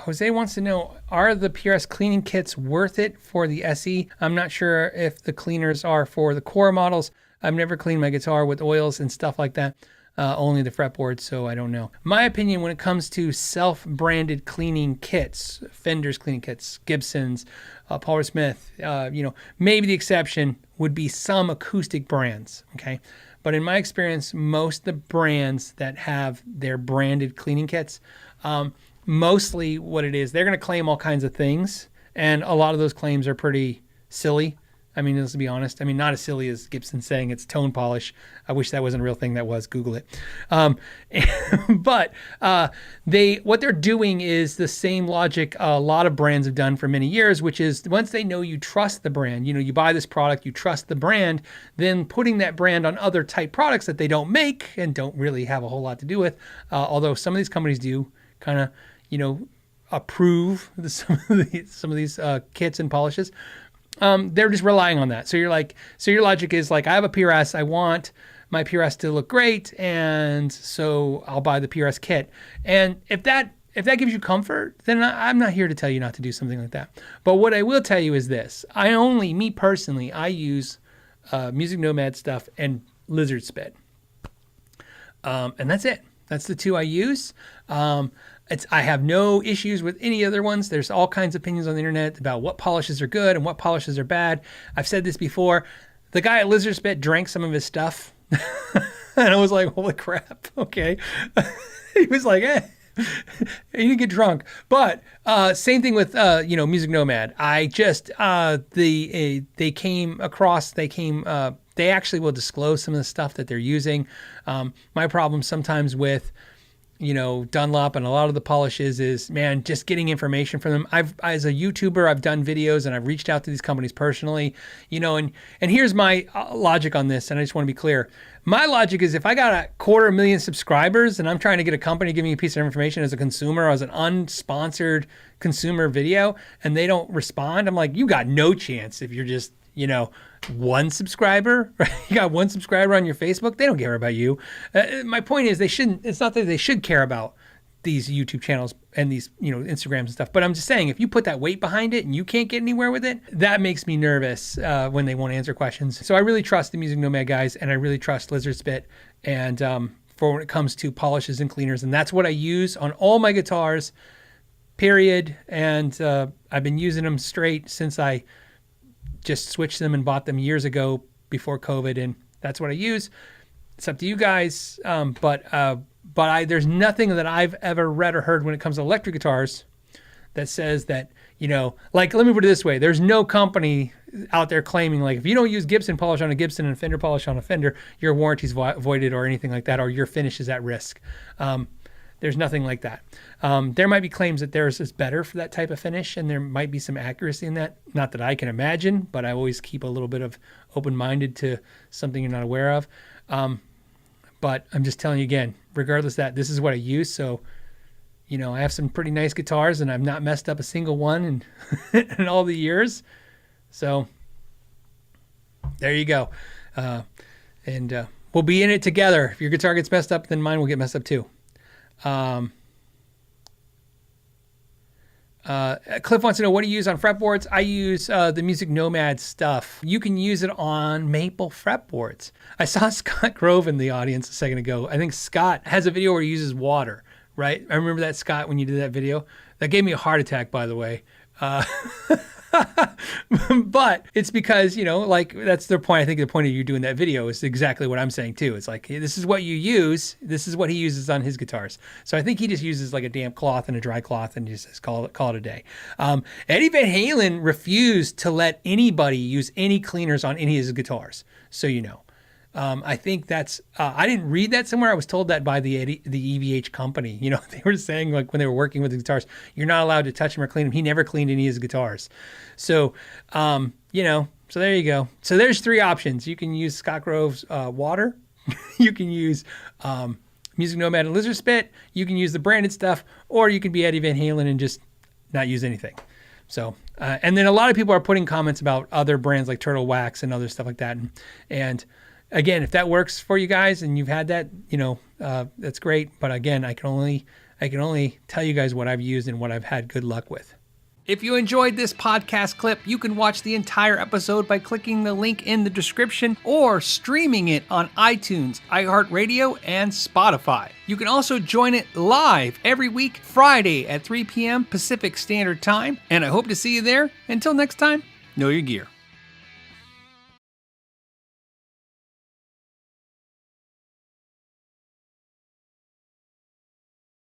Jose wants to know, are the PRS cleaning kits worth it for the SE? I'm not sure if the cleaners are for the core models. I've never cleaned my guitar with oils and stuff like that. Only the fretboard, so I don't know. My opinion when it comes to self-branded cleaning kits, Fender's cleaning kits, Gibson's, Paul Smith, maybe the exception would be some acoustic brands, okay? But in my experience, most of the brands that have their branded cleaning kits, mostly what it is, they're going to claim all kinds of things, and a lot of those claims are pretty silly. I mean, let's be honest. I mean, not as silly as Gibson saying it's tone polish. I wish that wasn't a real thing. That was. Google it. But what they're doing is the same logic a lot of brands have done for many years, which is once they know you trust the brand, you buy this product, you trust the brand, then putting that brand on other type products that they don't make and don't really have a whole lot to do with, although some of these companies do kind of, approve some of these kits and polishes. They're just relying on that. So your logic is like, I have a PRS, I want my PRS to look great, and so I'll buy the PRS kit. And if that gives you comfort, then I'm not here to tell you not to do something like that. But what I will tell you is this: me personally, I use Musicnomad stuff and Lizard Spit, and that's it. That's the two I use. I have no issues with any other ones. There's all kinds of opinions on the internet about what polishes are good and what polishes are bad. I've said this before. The guy at Lizard Spit drank some of his stuff. And I was like, holy crap. Okay. He was like, he didn't get drunk. But same thing with, Musicnomad. They actually will disclose some of the stuff that they're using. My problem sometimes with Dunlop and a lot of the polishes is, man, just getting information from them. As a YouTuber, I've done videos and I've reached out to these companies personally, and here's my logic on this. And I just want to be clear. My logic is if I got 250,000 subscribers and I'm trying to get a company to give me a piece of information as a consumer, as an unsponsored consumer video, and they don't respond, I'm like, you got no chance if you're just, one subscriber, right? You got one subscriber on your Facebook. They don't care about you. My point is it's not that they should care about these YouTube channels and these, Instagrams and stuff, but I'm just saying, if you put that weight behind it and you can't get anywhere with it, that makes me nervous when they won't answer questions. So I really trust the Musicnomad guys, and I really trust Lizard Spit. And for when it comes to polishes and cleaners, and that's what I use on all my guitars, period. And I've been using them straight since I just switched them and bought them years ago before COVID, and that's what I use. It's up to you guys, but there's nothing that I've ever read or heard when it comes to electric guitars that says that, let me put it this way: there's no company out there claiming like, if you don't use Gibson polish on a Gibson and Fender polish on a Fender, your warranty's voided or anything like that, or your finish is at risk. There's nothing like that. There might be claims that theirs is better for that type of finish, and there might be some accuracy in that. Not that I can imagine, but I always keep a little bit of open-minded to something you're not aware of. But I'm just telling you again, regardless of that, this is what I use. So, I have some pretty nice guitars, and I've not messed up a single one in all the years. So there you go. And we'll be in it together. If your guitar gets messed up, then mine will get messed up too. Cliff wants to know, what do you use on fretboards? I use the Musicnomad stuff. You can use it on maple fretboards. I saw Scott Grove in the audience a second ago. I think Scott has a video where he uses water, right? I remember that, Scott, when you did that video. That gave me a heart attack, by the way. But it's because, that's their point. I think the point of you doing that video is exactly what I'm saying too. It's like, hey, this is what you use. This is what he uses on his guitars. So I think he just uses like a damp cloth and a dry cloth and just says, call it a day. Eddie Van Halen refused to let anybody use any cleaners on any of his guitars. So, I think that's, I didn't read that somewhere. I was told that by the EVH company. They were saying, like, when they were working with the guitars, you're not allowed to touch them or clean them. He never cleaned any of his guitars. So, so there you go. So there's three options. You can use Scott Grove's water. You can use Musicnomad and Lizard Spit. You can use the branded stuff, or you can be Eddie Van Halen and just not use anything. So, and then a lot of people are putting comments about other brands like Turtle Wax and other stuff like that. And again, if that works for you guys and you've had that, that's great. But again, I can only I can only tell you guys what I've used and what I've had good luck with. If you enjoyed this podcast clip, you can watch the entire episode by clicking the link in the description or streaming it on iTunes, iHeartRadio, and Spotify. You can also join it live every week, Friday at 3 p.m. Pacific Standard Time, and I hope to see you there. Until next time, know your gear.